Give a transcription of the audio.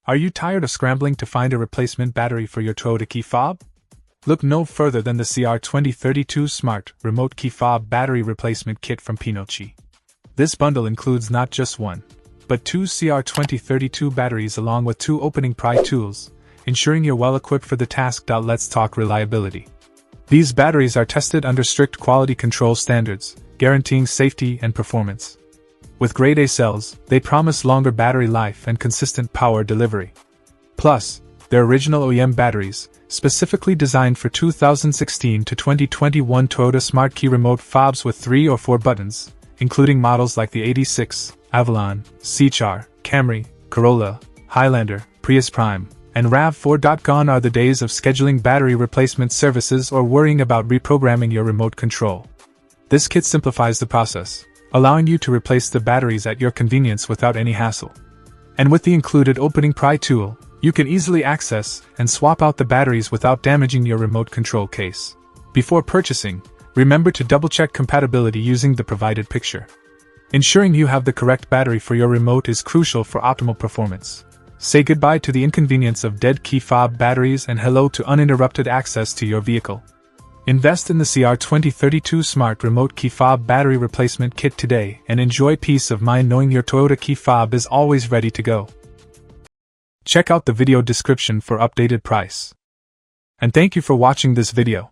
Are you tired of scrambling to find a replacement battery for your Toyota key fob? Look no further than the CR2032 Smart Remote Key Fob Battery Replacement Kit from Pinocchi. This bundle includes not just one, but two CR2032 batteries along with two opening pry tools, ensuring you're well equipped for the task. Let's talk reliability. These batteries are tested under strict quality control standards, guaranteeing safety and performance. With grade A cells, they promise longer battery life and consistent power delivery. Plus, they're original OEM batteries, specifically designed for 2016 to 2021 Toyota Smart Key remote fobs with 3 or 4 buttons, including models like the 86, Avalon, C-Char, Camry, Corolla, Highlander, Prius Prime, and RAV4. Gone are the days of scheduling battery replacement services or worrying about reprogramming your remote control. This kit simplifies the process, allowing you to replace the batteries at your convenience without any hassle. And with the included opening pry tool, you can easily access and swap out the batteries without damaging your remote control case. Before purchasing, remember to double-check compatibility using the provided picture. Ensuring you have the correct battery for your remote is crucial for optimal performance. Say goodbye to the inconvenience of dead key fob batteries and hello to uninterrupted access to your vehicle. Invest in the CR2032 Smart Remote Key Fob Battery Replacement Kit today and enjoy peace of mind knowing your Toyota key fob is always ready to go. Check out the video description for updated price. And thank you for watching this video.